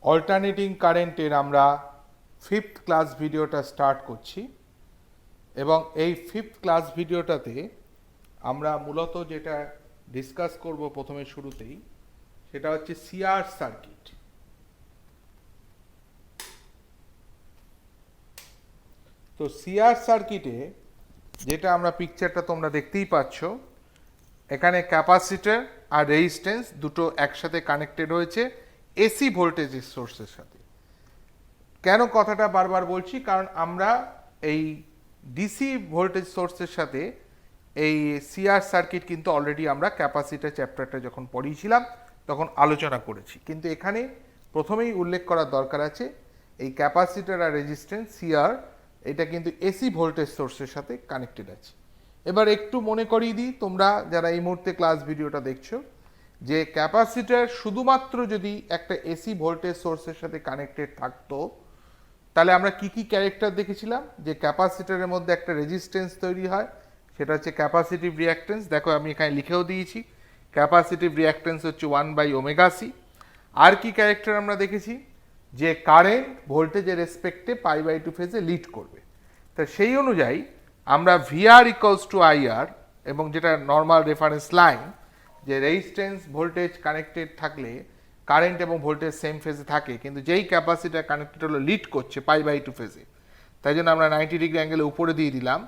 Alternating কারেন্টের আমরা fifth class ভিডিওটা স্টার্ট করছি এবং এই ফিফথ ক্লাস ভিডিওটাতে আমরা মূলত যেটা ডিসকাস করব প্রথমে শুরুতেই সেটা হচ্ছে সিআর সার্কিট। তো সিআর সার্কিটে যেটা আমরা পিকচারটা তোমরা দেখতেই পাচ্ছ, এখানে ক্যাপাসিটর আর রেজিস্ট্যান্স দুটো একসাথে কানেক্টেড হয়েছে এসি ভোল্টেজের সোর্সের সাথে। কেন কথাটা বারবার বলছি, কারণ আমরা এই ডিসি ভোল্টেজ সোর্সের সাথে এই সিআর সার্কিট কিন্তু অলরেডি আমরা ক্যাপাসিটর চ্যাপ্টারটা যখন পড়িয়েছিলাম তখন আলোচনা করেছি, কিন্তু এখানে প্রথমেই উল্লেখ করার দরকার আছে এই ক্যাপাসিটর আর রেজিস্ট্যান্স সিআর এটা কিন্তু এসি ভোল্টেজ সোর্সের সাথে কানেক্টেড আছে। এবার একটু মনে করিয়ে দিই তোমরা যারা এই মুহূর্তে ক্লাস ভিডিওটা দেখছো, যে ক্যাপাসিটর শুধুমাত্র যদি একটা এসি ভোল্টেজ সোর্সের সাথে কানেক্টেড থাকতো তাহলে আমরা কি কি ক্যারেক্টার দেখেছিলাম, যে ক্যাপাসিটরের মধ্যে একটা রেজিস্ট্যান্স তৈরি হয়, সেটা হচ্ছে ক্যাপাসিটিভ রিঅ্যাক্ট্যান্স। দেখো আমি এখানে লিখেও দিয়েছি, ক্যাপাসিটিভ রিঅ্যাক্ট্যান্স হচ্ছে 1/ωc। আর কি ক্যারেক্টার আমরা দেখেছি, যে কারেন্ট ভোল্টেজের রেসপেক্টে π/2 ফেজে লিড করবে। তা সেই অনুযায়ী আমরা ভিআর ইকুয়ালস টু আইআর, এবং যেটা নর্মাল রেফারেন্স লাইন, যে রেজিস্ট্যান্স ভোল্টেজ কানেক্টেড থাকলে কারেন্ট এবং ভোল্টেজ সেম ফেজে থাকে, কিন্তু যেই ক্যাপাসিটার কানেক্টেড হলো লিড করছে π/2 ফেজে, তাই জন্য আমরা 90 ডিগ্রি অ্যাঙ্গেলে উপরে দিয়ে দিলাম।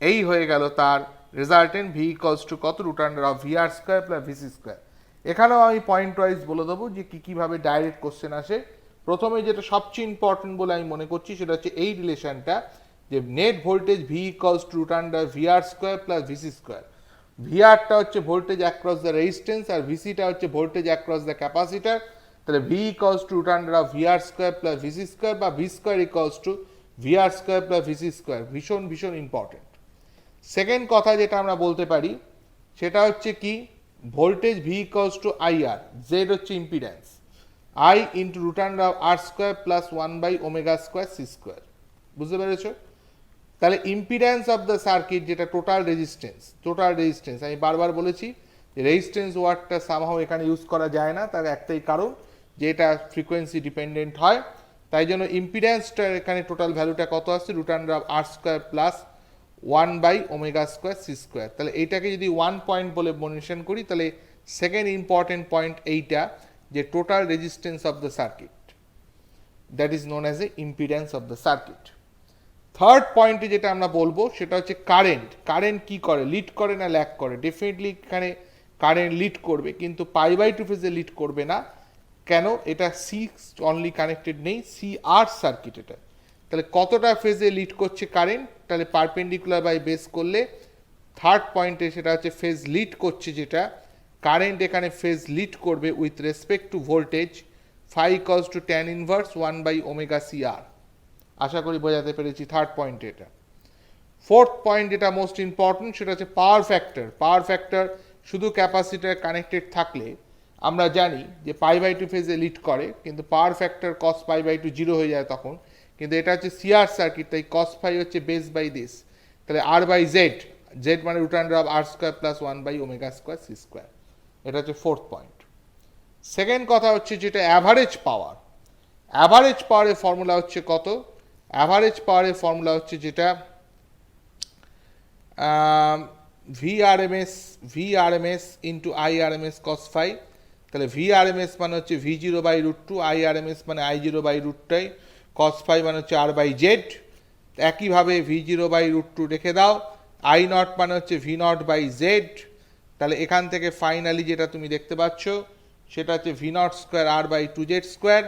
এই হয়ে গেল তার রেজাল্টেন্ট ভি ইকুয়ালস টু কত, √of VR square plus VC square. এখানেও আমি পয়েন্ট ওয়াইজ বলে দেবো যে কী কীভাবে ডাইরেক্ট কোশ্চেন আসে। প্রথমে যেটা সবচেয়ে ইম্পর্টেন্ট বলে আমি মনে করছি সেটা হচ্ছে এই রিলেশনটা, যে net voltage V equals to √অফ VR square plus VC square. ভিআরটা হচ্ছে ভোল্টেজ অ্যাক্রস দ্য রেজিস্ট্যান্স আর ভিসিটা হচ্ছে ভোল্টেজ অ্যাক্রস দ্য ক্যাপাসিটার। তাহলে ভি ইকুয়ালস টু √অফ VR square plus VC square, বা V square equals to VR square plus VC square. ভীষণ ভীষণ ইম্পর্টেন্ট। সেকেন্ড কথা যেটা আমরা বলতে পারি সেটা হচ্ছে কি, voltage V equals to IR, Z হচ্ছে ইম্পিডেন্স, আই ইন্টু √অফ R square plus 1/ω² C square. বুঝতে পেরেছ? তাহলে ইম্পিডেন্স অফ দ্য সার্কিট যেটা টোটাল রেজিস্ট্যান্স আমি বারবার বলেছি যে রেজিস্ট্যান্স ওয়ার্ডটা সামহাও এখানে ইউজ করা যায় না, তার একটাই কারণ যে এটা ফ্রিকোয়েন্সি ডিপেন্ডেন্ট হয়। তাই জন্য ইম্পিডেন্সটার এখানে টোটাল ভ্যালুটা কত আসছে, √অফ R square plus 1/ω² C square. তাহলে এইটাকে যদি 1 পয়েন্ট বলে মেনশন করি, তাহলে সেকেন্ড ইম্পর্টেন্ট পয়েন্ট এইটা, যে total resistance of the circuit, that is known as a impedance of the circuit. Third পয়েন্টে যেটা আমরা বলবো সেটা হচ্ছে কারেন্ট কি করে, লিড করে না ল্যাগ করে। ডেফিনেটলি এখানে কারেন্ট লিড করবে, কিন্তু π/2 ফেজে লিড করবে না। কেন? এটা সি অনলি কানেক্টেড নেই, সি আর সার্কিট এটা। তাহলে কতটা ফেজে লিড করছে কারেন্ট, তাহলে পারপেন্ডিকুলার বাই বেস করলে থার্ড পয়েন্টে সেটা হচ্ছে ফেজ লিড করছে, যেটা কারেন্ট এখানে ফেজ লিড করবে with respect to voltage φ equals to tan inverse 1/ωcr। আশা করি বোঝাতে পেরেছি থার্ড পয়েন্ট এটা। ফোর্থ পয়েন্ট যেটা মোস্ট ইম্পর্টেন্ট সেটা হচ্ছে পাওয়ার ফ্যাক্টর শুধু ক্যাপাসিটার কানেক্টেড থাকলে আমরা জানি যে π/2 ফেজে লিড করে, কিন্তু পাওয়ার ফ্যাক্টর cos π/2 জিরো হয়ে যায় তখন। কিন্তু এটা হচ্ছে সিআর সার্কিট, তাই cos φ হচ্ছে বেস বাই দিস, তাহলে r/z মানে √অফ R square plus 1/ω² C square. এটা হচ্ছে ফোর্থ পয়েন্ট। সেকেন্ড কথা হচ্ছে যেটা অ্যাভারেজ পাওয়ারের ফর্মুলা হচ্ছে কত, অ্যাভারেজ পাওয়ারের ফর্মুলা হচ্ছে যেটা ভিআরএমএস ইন্টু আইআরএমএস cos φ। তাহলে ভিআরএমএস মানে হচ্ছে V0/√2, আইআরএমএস মানে I0/√2, cos φ মানে হচ্ছে r/z। একইভাবে V0/√2 রেখে দাও, I0 মানে হচ্ছে V0/z। তাহলে এখান থেকে ফাইনালি যেটা তুমি দেখতে পাচ্ছ সেটা হচ্ছে V0² r/2z²,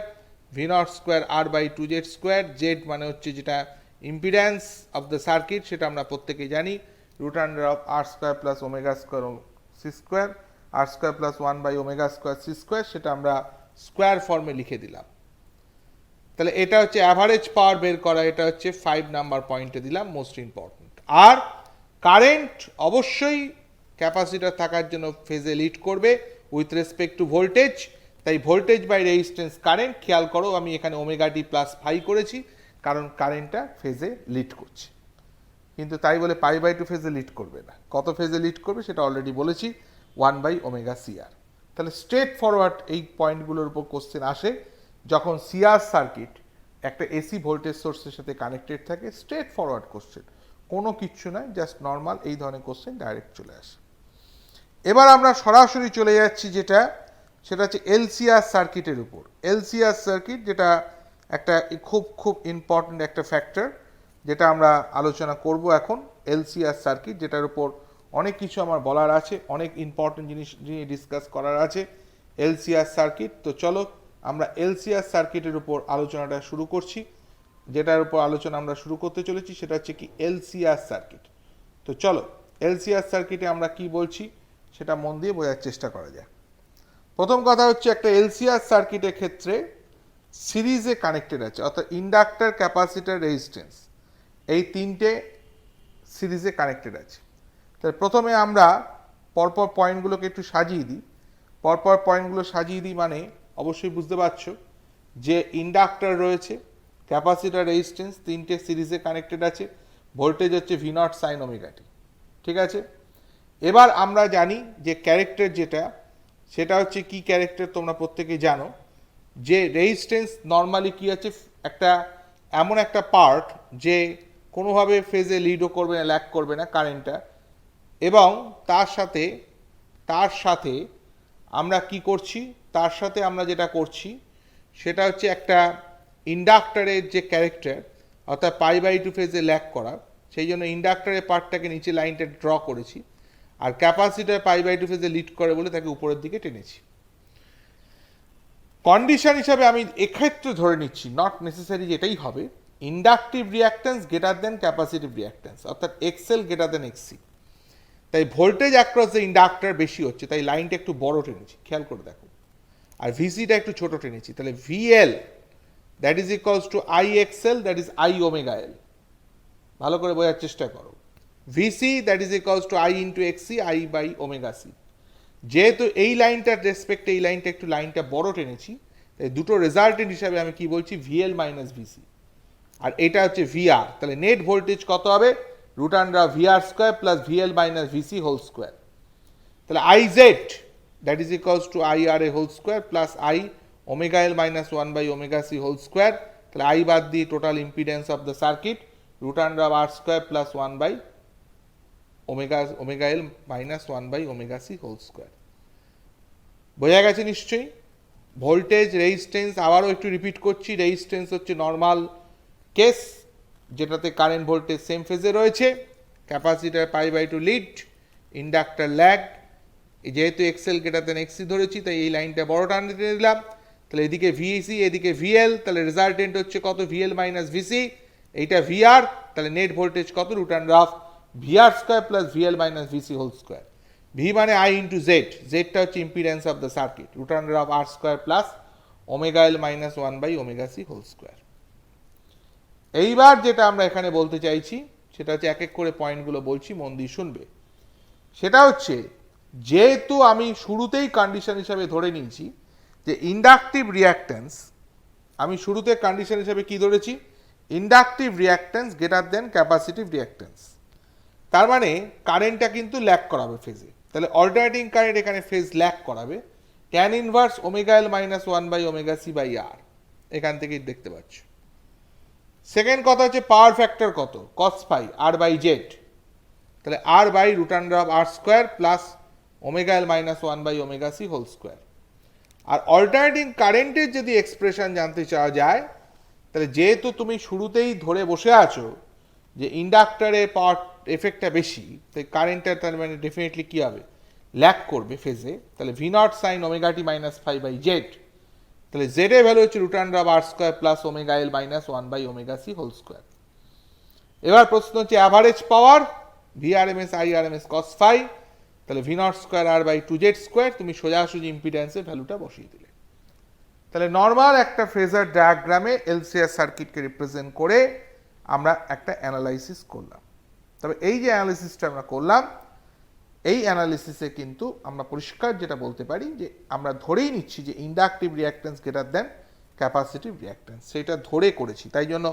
V0² r/2z²। Z মানে হচ্ছে যেটা ইম্পিডেন্স অফ দ্য সার্কিট, সেটা আমরা প্রত্যেকেই জানি, √অফ R square plus ω² C square, R square plus 1/ω² C square, সেটা আমরা স্কোয়ার ফর্মে লিখে দিলাম। তাহলে এটা হচ্ছে অ্যাভারেজ পাওয়ার বের করা, এটা হচ্ছে 5 নাম্বার পয়েন্টে দিলাম, মোস্ট ইম্পর্টেন্ট। আর কারেন্ট অবশ্যই ক্যাপাসিটার থাকার জন্য ফেজে লিড করবে উইথ রেসপেক্ট টু ভোল্টেজ, তাই ভোল্টেজ বাই রেজিস্ট্যান্স কারেন্ট। খেয়াল করো আমি এখানে ω/t প্লাস φ করেছি, কারণ কারেন্টটা ফেজে লিড করছে, কিন্তু তাই বলে π/2 ফেজে লিড করবে না। কত ফেজে লিড করবে সেটা অলরেডি বলেছি, 1/ωcr। তাহলে স্ট্রেট ফরওয়ার্ড এই পয়েন্টগুলোর উপর কোশ্চেন আসে, যখন সিআর সার্কিট একটা এসি ভোল্টেজ সোর্সের সাথে কানেক্টেড থাকে, স্ট্রেট ফরওয়ার্ড কোশ্চেন, কোনো কিচ্ছু নয়, জাস্ট নর্মাল এই ধরনের কোশ্চেন ডাইরেক্ট চলে আসে। এবার আমরা সরাসরি চলে যাচ্ছি সেটা হচ্ছে এলসিআর সার্কিটের উপর। এলসিআর সার্কিট যেটা একটা খুব ইম্পর্টেন্ট একটা ফ্যাক্টর, যেটা আমরা আলোচনা করব এখন। এলসিআর সার্কিট, যেটার উপর অনেক কিছু আমার বলার আছে, অনেক ইম্পর্টেন্ট জিনিস নিয়ে ডিসকাস করার আছে এলসিআর সার্কিট। তো চলো আমরা এলসিআর সার্কিটের উপর আলোচনাটা শুরু করছি। যেটার উপর আলোচনা আমরা শুরু করতে চলেছি সেটা হচ্ছে কি এলসিআর সার্কিট। তো চলো এলসিআর সার্কিটে আমরা কি বলছি সেটা মন দিয়ে বোঝার চেষ্টা করা যায়। প্রথম কথা হচ্ছে, একটা এলসিআর সার্কিটের ক্ষেত্রে সিরিজে কানেক্টেড আছে, অর্থাৎ ইন্ডাক্টর, ক্যাপাসিটর, রেজিস্ট্যান্স, এই তিনটে সিরিজে কানেক্টেড আছে। তাহলে প্রথমে আমরা পরপর পয়েন্টগুলোকে একটু সাজিয়ে দিই। পরপর পয়েন্টগুলো সাজিয়ে দিই মানে অবশ্যই বুঝতে পারছো যে ইন্ডাক্টর রয়েছে, ক্যাপাসিটর, রেজিস্ট্যান্স, তিনটে সিরিজে কানেক্টেড আছে। ভোল্টেজ হচ্ছে ভি নট সাইন ওমেগা টি, ঠিক আছে। এবার আমরা জানি যে ক্যারেক্টার সেটা হচ্ছে কি ক্যারেক্টার, তোমরা প্রত্যেকে জানো যে রেজিস্ট্যান্স নর্মালি কি আছে, এমন একটা পার্ট যে কোনোভাবে ফেজে লিডও করবে না, ল্যাগ করবে না কারেন্টটা। এবং তার সাথে আমরা কি করছি, তার সাথে আমরা যেটা করছি সেটা হচ্ছে একটা ইন্ডাক্টরের যে ক্যারেক্টার, অর্থাৎ π/2 ফেজে ল্যাগ করা, সেই জন্য ইন্ডাক্টরের পার্টটাকে নিচে লাইনটা ড্র করেছি, আর ক্যাপাসিটর π/2 ফেজে লিড করে বলে তাকে উপরের দিকে টেনেছি। কন্ডিশন হিসাবে আমি এক্ষেত্রে ধরে নিচ্ছি, নট নেসেসারি যেটাই হবে, inductive reactance greater than capacitive reactance, অর্থাৎ এক্সএল গ্রেটার দেন এক্সসি। তাই ভোল্টেজ অ্যাক্রস দ্য ইন্ডাক্টর বেশি হচ্ছে, তাই লাইনটা একটু বড় টেনেছি, খেয়াল করে দেখো। আর ভিসিটা একটু ছোট টেনেছি, তাহলে VL that is equals to I XL, that is I omega L. ভালো করে বোঝার চেষ্টা করো। VC that is equals to I into XC, I by omega C. যেহেতু এই লাইনটার রেসপেক্টে এই লাইনটা বড় টেনেছি, তাই দুটো রেজাল্টেন্ট হিসাবে আমি কি বলছি, ভিএল মাইনাস ভিসি। আর এটা হচ্ছে ভিআর, তাহলে নেট ভোল্টেজ কত হবে, √, VR square plus VL minus VC whole square. তাহলে I Z that is equals to I R a whole square plus I omega L minus one by omega C whole square. তাহলে I বাদ দিয়ে total impedance of the circuit √r square plus one by omega L minus one by omega C whole square. বোঝা গেছে নিশ্চয়ই। Voltage, resistance, আবারও একটু repeat করছি, resistance হচ্ছে নর্মাল কেস যেটাতে কারেন্ট ভোল্টেজ সেম ফেজে রয়েছে, ক্যাপাসিটার π/2 লিড, ইন্ডাক্টর ল্যাগ। যেহেতু এক্সএল গ্রেটার দেন এক্সসি ধরেছি, তাই এই লাইনটা বড় টান টেনে দিলাম। তাহলে এদিকে ভিসি, এদিকে ভিএল, তাহলে রেজাল্টেন্ট হচ্ছে কত, ভিএল মাইনাস ভিসি, এইটা ভিআর। তাহলে নেট ভোল্টেজ কত, √, VR square plus VL minus VC whole square. V মানে আই ইন্টু জেড, জেডটা হচ্ছে impedance of the circuit, √r square plus omega L minus one by omega C whole square. এইবার যেটা আমরা এখানে বলতে চাইছি সেটা হচ্ছে, এক এক করে পয়েন্টগুলো বলছি, মন দিয়ে শুনবে। সেটা হচ্ছে, যেহেতু আমি শুরুতেই কন্ডিশন হিসাবে ধরে নিয়েছি যে ইন্ডাকটিভ রিঅ্যাক্ট্যান্স, আমি শুরুতে কন্ডিশন হিসাবে কি ধরেছি, inductive reactance greater than capacitive reactance. তার মানে কারেন্টটা কিন্তু ল্যাগ করাবে ফেজে, তাহলে অল্টারনেটিং কারেন্ট এখানে ফেজ ল্যাগ করাবে, tan inverse omega L minus one by omega C by R, এখান থেকেই দেখতে পাচ্ছ। সেকেন্ড কথা হচ্ছে পাওয়ার ফ্যাক্টর কত, cos phi r/z, তাহলে r/√r square plus omega L minus one by omega C whole square. আর অল্টারনেটিং কারেন্টের যদি এক্সপ্রেশন জানতে চাওয়া যায়, তাহলে যেহেতু তুমি শুরুতেই ধরে বসে আছো যে ইন্ডাক্টরের পাওয়ার এফেক্টটা বেশি, তাই কারেন্টটা তার মানে ডেফিনেটলি কী হবে, ল্যাগ করবে ফেজে। তাহলে V naught sine omega t minus 5/z, তাহলে জেড এর ভ্যালু হচ্ছে √r square plus omega L minus one by omega C whole square. এবার প্রশ্ন হচ্ছে average power, VRMS IRMS cos phi, তাহলে V naught square r/2z square, তুমি সোজাসুজি ইম্পিডেন্সের ভ্যালুটা বসিয়ে দিলে। তাহলে নর্মাল একটা ফেজার ডায়াগ্রামে এলসিআর সার্কিটকে রিপ্রেজেন্ট করে আমরা একটা অ্যানালাইসিস করলাম। তবে এই যে অ্যানালিসিসটা আমরা করলাম, এই অ্যানালিসিসে কিন্তু আমরা পরিষ্কার যেটা বলতে পারি যে আমরা ধরেই নিচ্ছি যে inductive reactance greater than capacitive reactance, সেটা ধরে করেছি। তাই জন্য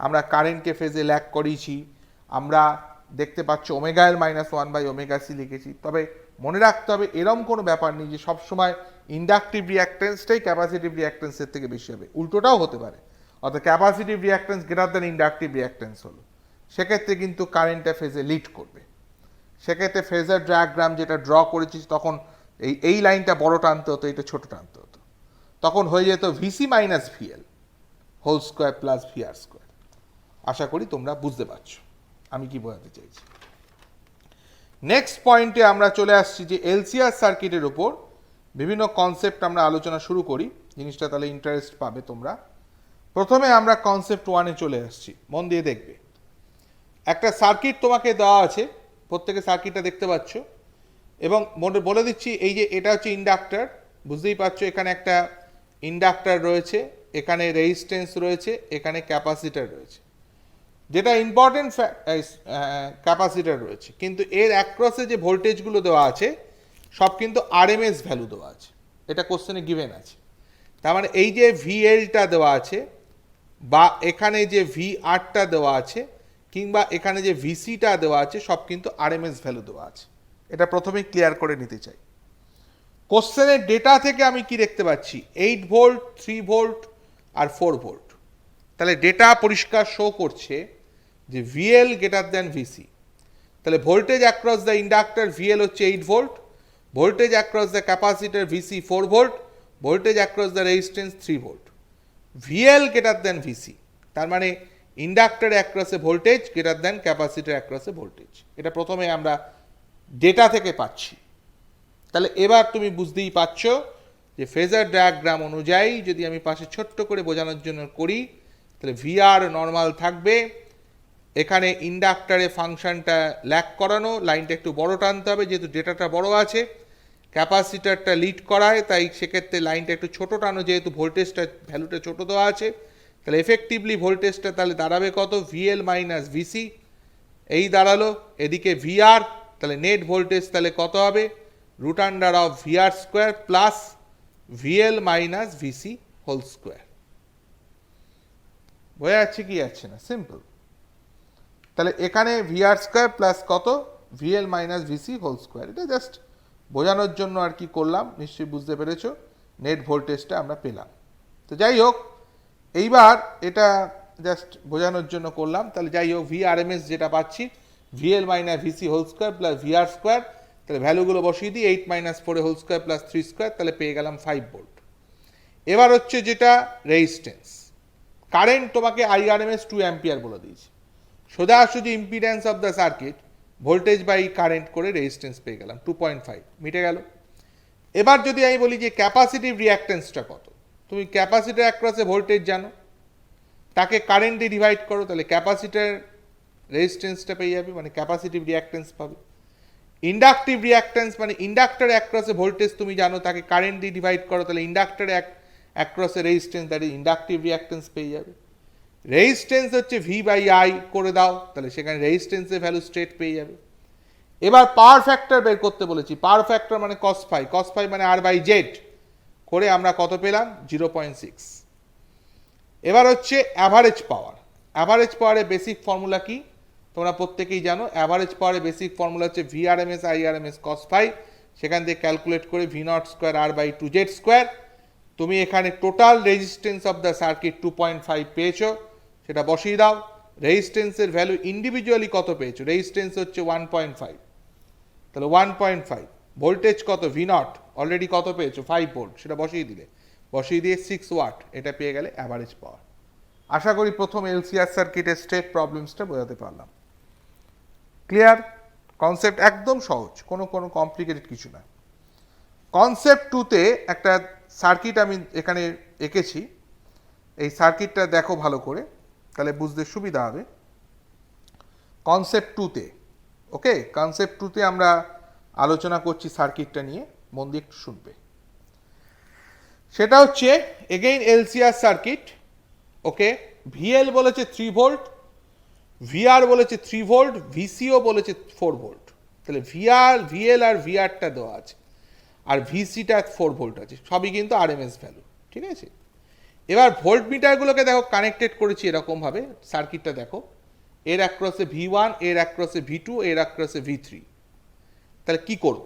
আমরা কারেন্টকে ফেজে ল্যাগ করিয়েছি, আমরা দেখতে পাচ্ছ omega L minus one by omega C লিখেছি। তবে মনে রাখতে হবে এরম কোনো ব্যাপার নেই যে সবসময় ইন্ডাকটিভ রিঅ্যাক্টেন্সটাই ক্যাপাসিটিভ রিঅ্যাক্টেন্সের থেকে বেশি হবে, উল্টোটাও হতে পারে। অর্থাৎ capacitive reactance greater than inductive reactance হলো, সেক্ষেত্রে কিন্তু কারেন্টটা ফেজে লিড করবে। সেক্ষেত্রে ফেজার ডায়াগ্রাম যেটা ড্র করেছিস তখন এই লাইনটা বড় টানতে হতো, এটা ছোট টানতে হতো, তখন হয়ে যেত VC minus VL whole square plus VR square. আশা করি তোমরা বুঝতে পারছো আমি কি বোঝাতে চাইছি। নেক্সট পয়েন্টে আমরা চলে আসছি যে এলসিআর সার্কিটের উপর বিভিন্ন কনসেপ্ট আমরা আলোচনা শুরু করি, জিনিসটা তাহলে ইন্টারেস্ট পাবে তোমরা। প্রথমে আমরা কনসেপ্ট 1-এ চলে আসছি, মন দিয়ে দেখবে। একটা সার্কিট তোমাকে দেওয়া আছে, প্রত্যেকে সার্কিটটা দেখতে পাচ্ছ, এবং বলে দিচ্ছি এই যে এটা হচ্ছে ইন্ডাক্টর, বুঝতেই পারছো এখানে একটা ইন্ডাক্টর রয়েছে, এখানে রেজিস্ট্যান্স রয়েছে, এখানে ক্যাপাসিটর রয়েছে। যেটা ইম্পর্টেন্ট ক্যাপাসিটর রয়েছে, কিন্তু এর অ্যাক্রসে যে ভোল্টেজগুলো দেওয়া আছে সব কিন্তু আরএমএস ভ্যালু দেওয়া আছে, এটা কোশ্চেনে গিভেন আছে। তার মানে এই যে ভিএলটা দেওয়া আছে বা এখানে যে ভিআরটা দেওয়া আছে কিংবা এখানে যে ভিসিটা দেওয়া আছে সব কিন্তু আরএমএস ভ্যালু দেওয়া আছে, এটা প্রথমেই ক্লিয়ার করে নিতে চাই। কোশ্চেনের ডেটা থেকে আমি কি দেখতে পাচ্ছি, 8 ভোল্ট, 3 ভোল্ট আর 4 ভোল্ট। তাহলে ডেটা পরিষ্কার শো করছে যে ভিএল গ্রেটার দ্যান ভিসি। তাহলে voltage across the inductor VL হচ্ছে 8 volt, voltage across the capacitor VC 4 volt, voltage across the resistance 3 volt. VL greater than VC, তার মানে ইন্ডাক্টর অ্যাক্রসে ভোল্টেজ গ্রেটার দ্যান ক্যাপাসিটর অ্যাক্রসে voltage, এটা প্রথমে আমরা data থেকে পাচ্ছি। তাহলে এবার তুমি বুঝতেই পারছ যে ফেজার ডায়াগ্রাম অনুযায়ী যদি আমি পাশে ছোট্ট করে বোঝানোর জন্য করি, তাহলে ভিআর নর্মাল থাকবে, এখানে ইন্ডাক্টরে ফাংশনটা ল্যাক করানো, লাইনটা একটু বড় টানতে হবে যেহেতু ডেটাটা বড় আছে, ক্যাপাসিটারটা লিড করায় তাই সেক্ষেত্রে লাইনটা একটু ছোট টানো যেহেতু ভোল্টেজটা ভ্যালুটা ছোট দেওয়া আছে। তাহলে এফেক্টিভলি ভোল্টেজটা তাহলে দাঁড়াবে কত, ভিএল মাইনাস ভিসি, এই দাঁড়ালো। এদিকে ভিআর, তাহলে নেট ভোল্টেজ তাহলে কত হবে, root under of VR square plus VL minus VC whole square. বোঝা যাচ্ছে কি যাচ্ছে না, সিম্পল। তাহলে এখানে ভিআর স্কোয়ার প্লাস কত, VL minus VC whole square. এটা জাস্ট বোঝানোর জন্য আর কি করলাম, নিশ্চয়ই বুঝতে পেরেছো, নেট ভোল্টেজটা আমরা পেলাম। তো যাই হোক, এইবার এটা জাস্ট বোঝানোর জন্য করলাম। তাহলে যাই হোক, ভিআরএমএস যেটা পাচ্ছি VL minus VC whole square plus VR square, তাহলে ভ্যালুগুলো বসিয়ে দিই, 8 minus 4 whole square plus 3 square, তাহলে পেয়ে গেলাম 5 ভোল্ট। এবার হচ্ছে যেটা রেজিস্ট্যান্স, কারেন্ট তোমাকে আইআরএমএস 2 অ্যাম্পিয়ার বলে দিয়েছে, সোজাসুজি impedance of the circuit voltage by current করে রেজিস্ট্যান্স পেয়ে গেলাম 2.5, মিটে গেল। এবার যদি আমি বলি যে ক্যাপাসিটিভ রিঅ্যাক্টেন্সটা কত, তুমি ক্যাপাসিটার অ্যাক্রসে ভোল্টেজ জানো, তাকে কারেন্ট দিয়ে ডিভাইড করো, তাহলে ক্যাপাসিটার রেজিস্ট্যান্সটা পেয়ে যাবে, মানে ক্যাপাসিটিভ রিঅ্যাক্টেন্স পাবে। ইন্ডাকটিভ রিঅ্যাক্টেন্স মানে ইন্ডাক্টর অ্যাক্রসে ভোল্টেজ তুমি জানো, তাকে কারেন্ট দিয়ে ডিভাইড করো, তাহলে ইন্ডাক্টর অ্যাক্রসে resistance, that is inductive reactance পেয়ে যাবে। রেজিস্ট্যান্স হচ্ছে ভি বাই আই করে দাও, তাহলে সেখানে রেজিস্ট্যান্সের ভ্যালু স্ট্রেট পেয়ে যাবে। এবার পাওয়ার ফ্যাক্টর বের করতে বলেছি, পাওয়ার ফ্যাক্টর মানে কস ফাই, কস ফাই মানে আর বাই জেড করে আমরা কত পেলাম, 0.6। এবার হচ্ছে অ্যাভারেজ পাওয়ার, অ্যাভারেজ পাওয়ারের বেসিক ফর্মুলা কি তোমরা প্রত্যেকেই জানো, অ্যাভারেজ পাওয়ারের বেসিক ফর্মুলা হচ্ছে ভিআরএমএস আইআরএমএস কস ফাই, সেখান থেকে ক্যালকুলেট করে V naught square R by 2z স্কোয়ার। তুমি এখানে total resistance of the circuit 2.5 পেয়েছো, সেটা বসিয়ে দাও। রেজিস্ট্যান্সের ভ্যালু ইন্ডিভিজুয়ালি কত পেয়েছো, রেজিস্ট্যান্স হচ্ছে 1.5, তাহলে 1.5। ভোল্টেজ কত, ভি নট অলরেডি কত পেয়েছো 5 ভোল্ট, সেটা বসিয়ে দিলে, বসিয়ে দিয়ে 6 ওয়াট, এটা পেয়ে গেলে অ্যাভারেজ পাওয়ার। আশা করি প্রথম এলসিআর সার্কিটের স্টেট প্রবলেমসটা বোঝাতে পারলাম। ক্লিয়ার? কনসেপ্ট একদম সহজ, কোনো কমপ্লিকেটেড কিছু না। কনসেপ্ট 2-তে একটা সার্কিট আমি এখানে এঁকেছি, এই সার্কিটটা দেখো ভালো করে, তাহলে বুঝতে সুবিধা হবে। কনসেপ্ট 2-তে, ওকে, কনসেপ্ট 2-তে আমরা আলোচনা করছি সার্কিটটা নিয়ে, মন দিয়ে একটু শুনবে। সেটা হচ্ছে এগেইন এলসিআর সার্কিট, ওকে। ভিএল বলেছে 3 ভোল্ট, ভিআর বলেছে 3 ভোল্ট, ভিসিও বলেছে 4 ভোল্ট। তাহলে ভিএল আর ভিআরটা দেওয়া আছে, আর ভিসিটা 4 ভোল্ট আছে, সবই কিন্তু আরএমএস ভ্যালু, ঠিক আছে। এবার ভোল্ট মিটারগুলোকে দেখো কানেক্টেড করেছি এরকমভাবে, সার্কিটটা দেখো, এর অ্যাক্রসে V1, এর অ্যাক্রসে V2, এর অ্যাক্রসে V3। তাহলে কি করব,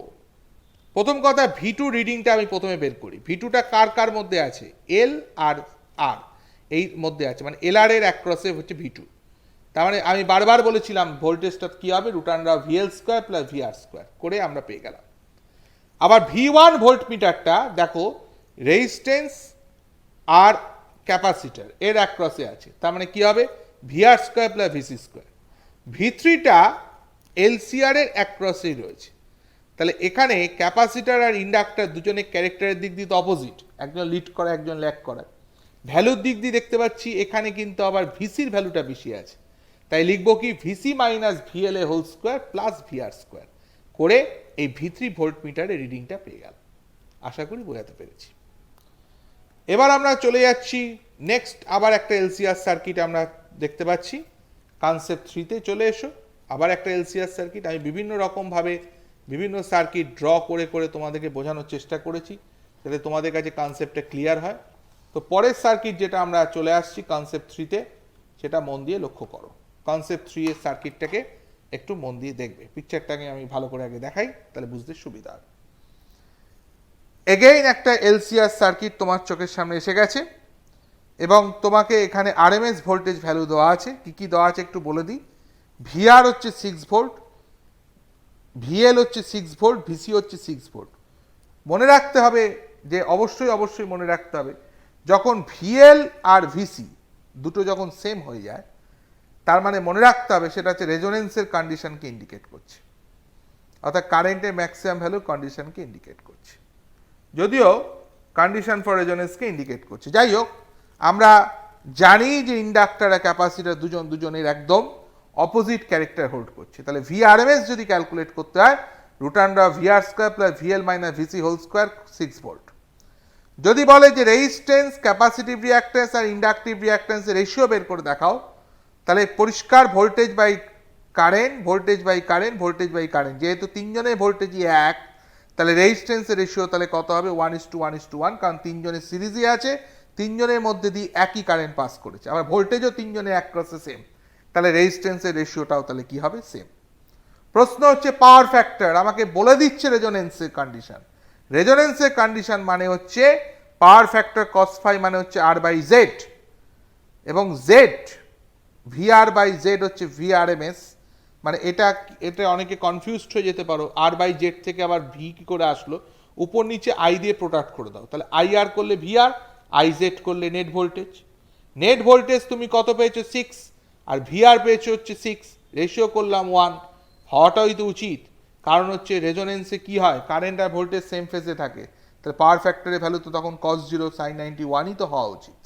প্রথম কথা V2 রিডিংটা আমি প্রথমে বের করি। V2টা কার কার মধ্যে আছে? এল আর আর এই মধ্যে আছে, মানে এলআর এর অ্যাক্রসে হচ্ছে V2। তার মানে আমি বারবার বলেছিলাম ভোল্টেজটা কি হবে, √VL² প্লাস VR² করে আমরা পেয়ে গেলাম। আবার V1 ভোল্ট মিটারটা দেখো রেজিস্ট্যান্স আর ক্যাপাসিটর এর অ্যাক্রসে আছে, তার মানে কি হবে VR² প্লাস VC²। V3টা LCR এর অ্যাক্রসেই রয়েছে, তাহলে এখানে ক্যাপাসিটর আর ইন্ডাক্টর দুজনের ক্যারেক্টারের দিক দিয়ে তো অপোজিট, একজন লিড করে একজন ল্যাগ করে। ভ্যালুর দিক দিয়ে দেখতে পাচ্ছি এখানে কিন্তু আবার ভিসির ভ্যালুটা বেশি আছে, তাই লিখবো কি VC minus VL² plus VR² করে এই V3 ভোল্ট মিটারের রিডিংটা পেয়ে গেল। আশা করি বোঝাতে পেরেছি। এবার আমরা চলে যাচ্ছি নেক্সট, আবার একটা এলসিআর সার্কিট আমরা দেখতে পাচ্ছি। কনসেপ্ট 3তে চলে এসো। আবার একটা এলসিআর সার্কিট, আমি বিভিন্ন রকমভাবে বিভিন্ন সার্কিট ড্র করে করে তোমাদেরকে বোঝানোর চেষ্টা করেছি যাতে তোমাদের কাছে কনসেপ্টটা ক্লিয়ার হয়। তো পরের সার্কিট যেটা আমরা চলে আসছি কনসেপ্ট 3তে, সেটা মন দিয়ে লক্ষ্য করো। কনসেপ্ট 3 এর সার্কিটটাকে একটু মন দিয়ে দেখবে। পিকচারটাকে আমি ভালো করে আগে দেখাই, তাহলে বুঝতে সুবিধা হবে। এগেইন একটা এলসিআর সার্কিট তোমার চোখের সামনে এসে গেছে এবং তোমাকে এখানে আরএমএস ভোল্টেজ ভ্যালু দেওয়া আছে। কি কি দেওয়া আছে একটু বলে দিই। ভিআর হচ্ছে 6 ভোল্ট, ভিএল হচ্ছে 6 ভোল্ট, ভিসি হচ্ছে 6 ভোল্ট। মনে রাখতে হবে যে অবশ্যই মনে রাখতে হবে যখন ভিএল আর ভিসি দুটো যখন সেম হয়ে যায়, তার মানে মনে রাখতে হবে সেটা হচ্ছে রেজোনেন্সের কন্ডিশনকে ইন্ডিকেট করছে, অর্থাৎ কারেন্টের ম্যাক্সিমাম ভ্যালু কন্ডিশনকে ইন্ডিকেট করছে, যদিও কন্ডিশন ফর রেজোনেন্সকে ইন্ডিকেট করছে। যাই হোক, আমরা জানি যে ইন্ডাক্টর আর ক্যাপাসিটর দুজনের একদম অপোজিট ক্যারেক্টার হোল্ড করছে। তাহলে ভিআরএমএস যদি ক্যালকুলেট করতে হয় √VR² plus VL minus VC² 6 volt. যদি বলে যে রেজিস্ট্যান্স, ক্যাপাসিটিভ রিঅ্যাক্ট্যান্স আর ইন্ডাকটিভ রিঅ্যাক্ট্যান্সের রেশিও বের করে দেখাও, তাহলে পরিষ্কার voltage by current, voltage by current, voltage by current, যেহেতু তিনজনের ভোল্টেজই এক, তাহলে রেজিস্ট্যান্সের রেশিও তাহলে কত হবে 1:1:1, কারণ তিনজনের সিরিজে আছে, তিনজনের মধ্যে দিয়ে একই কারেন্ট পাস করেছে, আবার ভোল্টেজও তিনজনের অ্যাক্রসে সেম, তাহলে রেজিস্ট্যান্সের রেশিওটাও তাহলে কি হবে সেম। প্রশ্ন হচ্ছে পাওয়ার ফ্যাক্টর, আমাকে বলে দিচ্ছে রেজোনেন্সের কন্ডিশন। রেজোনেন্সের কন্ডিশন মানে হচ্ছে পাওয়ার ফ্যাক্টর cos phi মানে হচ্ছে R/Z, এবং Z VR/Z হচ্ছে VRMS, মানে এটা অনেকে কনফিউজড হয়ে যেতে পারো, R/Z থেকে আবার V কি করে আসলো, উপর নিচে I দিয়ে প্রোডাক্ট করে দাও, তাহলে IR করলে VR, IZ করলে নেট ভোল্টেজ। নেট ভোল্টেজ তুমি কত পেয়েছো 6, আর VR পেয়েছো হচ্ছে 6, রেশিও করলাম 1, হওয়াটাই তো উচিত, কারণ হচ্ছে রেজোনেন্সে কি হয় কারেন্ট আর ভোল্টেজ সেম ফেজে থাকে, তাহলে পাওয়ার ফ্যাক্টরের ভ্যালু তো তখন cos 0 sin 91ই তো হওয়া উচিত।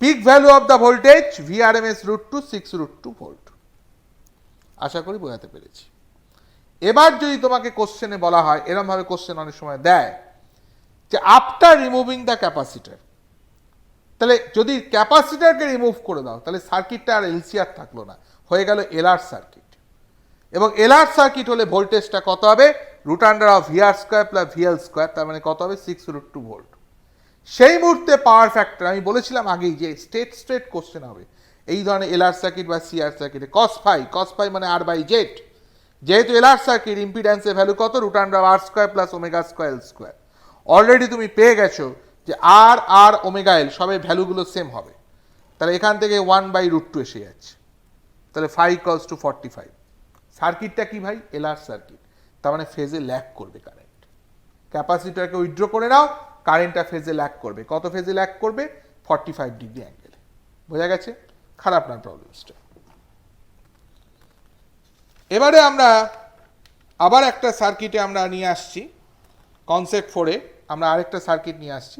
Peak value of the voltage VRMS √2 6√2 volt. আশা করি বোঝাতে পেরেছি। এবার যদি তোমাকে কোশ্চেনে বলা হয়, এরকম ভাবে কোশ্চেন অনেক সময় দেয় যে আফটার রিমুভিং দ্য ক্যাপাসিটর, তাহলে যদি ক্যাপাসিটরকে রিমুভ করে দাও তাহলে সার্কিটটা আর এলসিআর থাকলো না, হয়ে গেল এলআর সার্কিট। এবং এলআর সার্কিট হলে ভোল্টেজটা কত হবে √VR² প্লাস VL², তার মানে কত হবে 6√2 ভোল্ট। সেই মুহূর্তে পাওয়ার ফ্যাক্টর, আমি বলেছিলাম আগেই যে স্ট্রেট কোশ্চেন হবে এই ধরনের এলআর সার্কিট বা সিআর সার্কিটে, cos phi মানে R/Z, যেহেতু এলআর সার্কিট ইম্পিডেন্সের ভ্যালু কত √R² প্লাস ω²L²। অলরেডি তুমি পেয়ে গেছো যে আর আর ω/L সবের ভ্যালুগুলো সেম হবে, তাহলে এখান থেকে 1/√2 এসে যাচ্ছে, তাহলে phi = 45। সার্কিটটা কি ভাই এলআর সার্কিট, তার মানে ফেজে ল্যাগ করবে কারেন্ট। ক্যাপাসিটরকে উইথড্র করে নাও, কারেন্টটা ফেজে ল্যাগ করবে, কত ফেজে ল্যাগ করবে 45 ডিগ্রি অ্যাঙ্গেলে। বোঝা গেছে? খারাপ না প্রবলেমসটা। এবারে আমরা আবার একটা সার্কিটে আমরা নিয়ে আসছি কনসেপ্ট 4-এ, আমরা আরেকটা সার্কিট নিয়ে আসছি,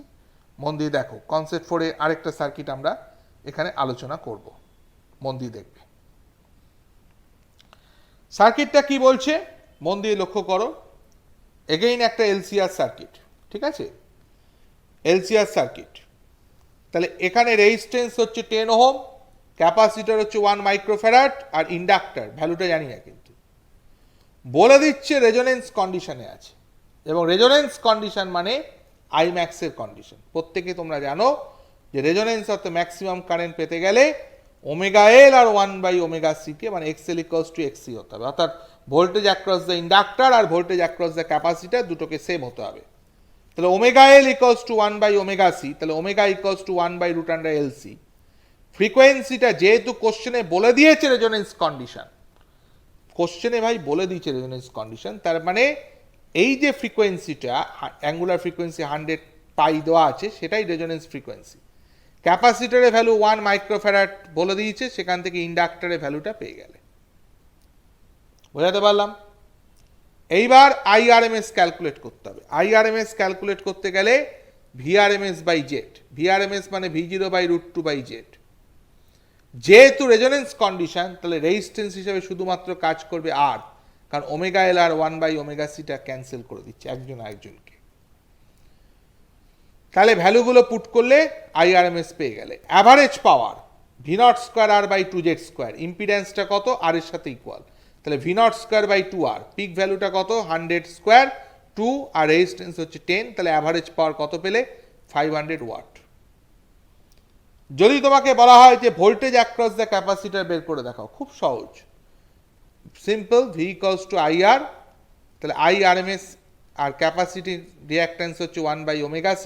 মন দিয়ে দেখো। কনসেপ্ট 4-এ আরেকটা সার্কিট আমরা এখানে আলোচনা করব, মন দিয়ে দেখবে। সার্কিটটা কি বলছে মন দিয়ে লক্ষ্য করো। এগেইন একটা এলসিআর সার্কিট, ঠিক আছে, এলসিআর সার্কিট। তাহলে এখানে রেজিস্ট্যান্স হচ্ছে 10 ওহম, ক্যাপাসিটর হচ্ছে 1 মাইক্রোফ্যারাড, আর ইন্ডাক্টর ভ্যালুটা জানি না, কিন্তু বলে দিচ্ছে রেজোনেন্স কন্ডিশনে আছে, এবং রেজোনেন্স কন্ডিশন মানে আইম্যাক্সের কন্ডিশন। প্রত্যেকে তোমরা জানো যে রেজোনেন্স অর্থ ম্যাক্সিমাম কারেন্ট পেতে গেলে ওমেগা এল আর 1/ωc কে মানে এক্সএল ইকুয়ালস টু এক্সসি হতে হবে, অর্থাৎ ভোল্টেজ অ্যাক্রস দ্য ইন্ডাক্টর আর ভোল্টেজ অ্যাক্রস দ্য ক্যাপাসিটার দুটোকে সেম হতে হবে। তাহলে omega L equals to 1/ωc, তাহলে ওমেগা ইকুয়ালস টু 1/√LC। ফ্রিকোয়েন্সিটা যেহেতু কোশ্চেনে বলে দিয়েছে রেজোনেন্স কন্ডিশন, কোশ্চেনে ভাই বলে দিয়েছে রেজোনেন্স কন্ডিশন, তার মানে এই যে ফ্রিকোয়েন্সিটা অ্যাঙ্গুলার ফ্রিকোয়েন্সি 100 পাই দেওয়া আছে সেটাই রেজোনেন্স ফ্রিকোয়েন্সি। ক্যাপাসিটরের ভ্যালু 1 মাইক্রোফ্যারাড বলে দিয়েছে, সেখান থেকে ইন্ডাক্টরের ভ্যালুটা পেয়ে গেলে। বোঝাতে পারলাম? এইবার আইআরএমএস ক্যালকুলেট করতে হবে। আইআরএমএস ক্যালকুলেট করতে গেলে ভিআরএমএস বাই জেড, ভিআরএমএস মানে V0/√2/Z। যেহেতু রেজোনেন্স কন্ডিশন, তাহলে রেজিস্ট্যান্স হিসেবে শুধুমাত্র কাজ করবে আর, কারণ ওমেগা এল আর 1/ωc-টা ক্যান্সেল করে দিচ্ছে একজন আরেকজনকে। তাহলে ভ্যালুগুলো পুট করলে আইআরএমএস পেয়ে গেলে। অ্যাভারেজ পাওয়ার V0² ইম্পিডেন্সটা কত? আর এর সাথে ইকুয়াল, তাহলে V0²/2R। পিক ভ্যালুটা কত? 100² 2 আর রেজিস্ট্যান্স হচ্ছে 10, তাহলে অ্যাভারেজ পাওয়ার কত পেলে? 500 ওয়াট। যদি তোমাকে বলা হয় যে ভোল্টেজ অ্যাক্রস দ্য ক্যাপাসিটার বের করে দেখাও, খুব সহজ, simple, V equals to IR, তাহলে IRMS আর ক্যাপাসিটির রিঅ্যাক্ট্যান্স হচ্ছে 1/ωc,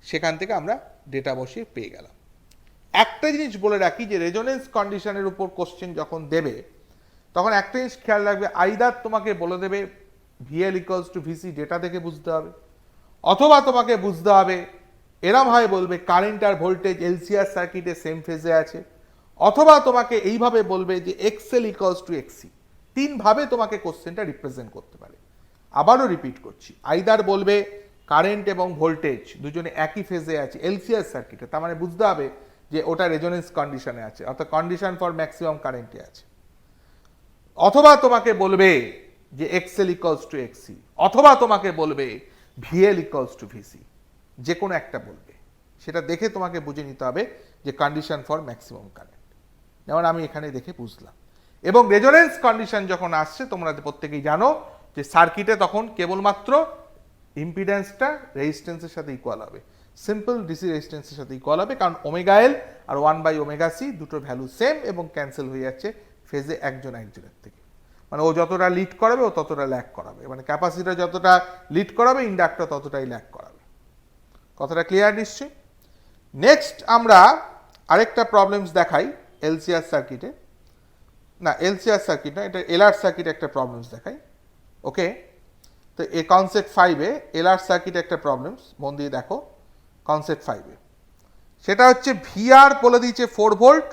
সেখান থেকে আমরা ডেটা বসিয়ে পেয়ে গেলাম। একটা জিনিস বলে রাখি যে রেজোনেন্স কন্ডিশনের উপর কোশ্চেন যখন দেবে তখন একটা জিনিস খেয়াল রাখবে, আইদার তোমাকে বলে দেবে VL equals to VC, data দেখে বুঝতে হবে, অথবা তোমাকে বুঝতে হবে এরম হয় বলবে কারেন্ট আর ভোল্টেজ এলসিআর সার্কিটে সেম ফেজে আছে, অথবা তোমাকে এইভাবে বলবে যে XL ইকুয়ালস টু XC। তিনভাবে তোমাকে কোশ্চেনটা রিপ্রেজেন্ট করতে পারে। আবারও রিপিট করছি, আইদার বলবে কারেন্ট এবং ভোল্টেজ দুজনে একই ফেজে আছে এলসিআর সার্কিটে, তার মানে বুঝতে হবে যে ওটা রেজোনেন্স কন্ডিশনে আছে, অর্থাৎ কন্ডিশন ফর ম্যাক্সিমাম কারেন্টে আছে। অথবা তোমাকে বলবে যে XL ইকুয়ালস টু XC, অথবা তোমাকে বলবে VL ইকুয়ালস টু VC, যে কোনো একটা বলবে। সেটা দেখে তোমাকে বুঝে নিতে হবে যে কন্ডিশন ফর ম্যাক্সিমাম কারেন্ট, যেমন আমি এখানে দেখে বুঝলাম। এবং রেজোনেন্স কন্ডিশন যখন আসছে তোমরা প্রত্যেকেই জানো যে সার্কিটে তখন কেবলমাত্র ইম্পিডেন্সটা রেজিস্ট্যান্সের সাথে ইকুয়াল হবে, সিম্পল ডিসি রেজিস্ট্যান্সের সাথে ইকুয়াল হবে, কারণ ওমেগা এল আর 1/ωc দুটোর ভ্যালু সেম এবং ক্যান্সেল হয়ে যাচ্ছে ফেজে একজন একজনের থেকে। মানে ও যতটা লিড করাবে ও ততটা ল্যাগ করাবে, মানে ক্যাপাসিটর যতটা লিড করাবে ইন্ডাক্টর ততটাই ল্যাগ করাবে। কথাটা ক্লিয়ার নিশ্চয়ই? নেক্সট আমরা আরেকটা প্রবলেমস দেখাই এলসিআর সার্কিটে, না এলসিআর সার্কিট না, এটা এলআর সার্কিট একটা প্রবলেমস দেখাই। ওকে, তো এই কনসেপ্ট 5-এ এলআর সার্কিট একটা প্রবলেমস, মন দিয়ে দেখো কনসেপ্ট 5-এ। সেটা হচ্ছে ভিআর বলে দিয়েছে 4 ভোল্ট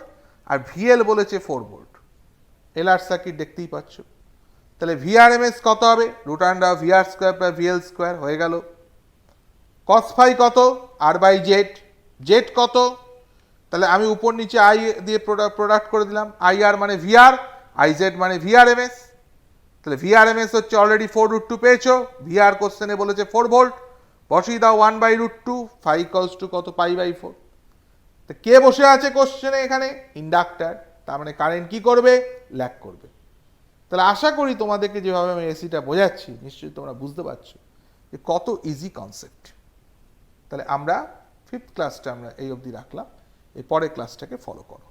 আর ভিএল বলেছে 4 ভোল্ট। এলআর সার্কিট দেখতেই পাচ্ছ। তাহলে ভিআরএমএস কত হবে? √VR² + VL² হয়ে গেল। কস ফাই কত? R/Z। জেড কত? তাহলে আমি উপর নিচে আই দিয়ে প্রোডাক্ট করে দিলাম, IR মানে VR, IZ মানে VRMS। তাহলে VRMS হচ্ছে অলরেডি 4√2 পেয়েছো, VR কোশ্চেনে বলেছে 4 ভোল্ট, বসিয়ে দাও 1/√2, ফাই ইকুয়ালস টু কত? π/4। তো কে বসে আছে কোশ্চেনে? এখানে ইন্ডাক্টর, তার মানে কারেন্ট কি করবে? ল্যাগ করবে। তাহলে আশা করি তোমাদেরকে যেভাবে আমি এসিটা বোঝাচ্ছি নিশ্চয়ই তোমরা বুঝতে পারছো যে কত ইজি কনসেপ্ট। তাহলে আমরা 5th ক্লাসটা আমরা এই অবধি রাখলাম, এর পরের ক্লাসটাকে ফলো করো।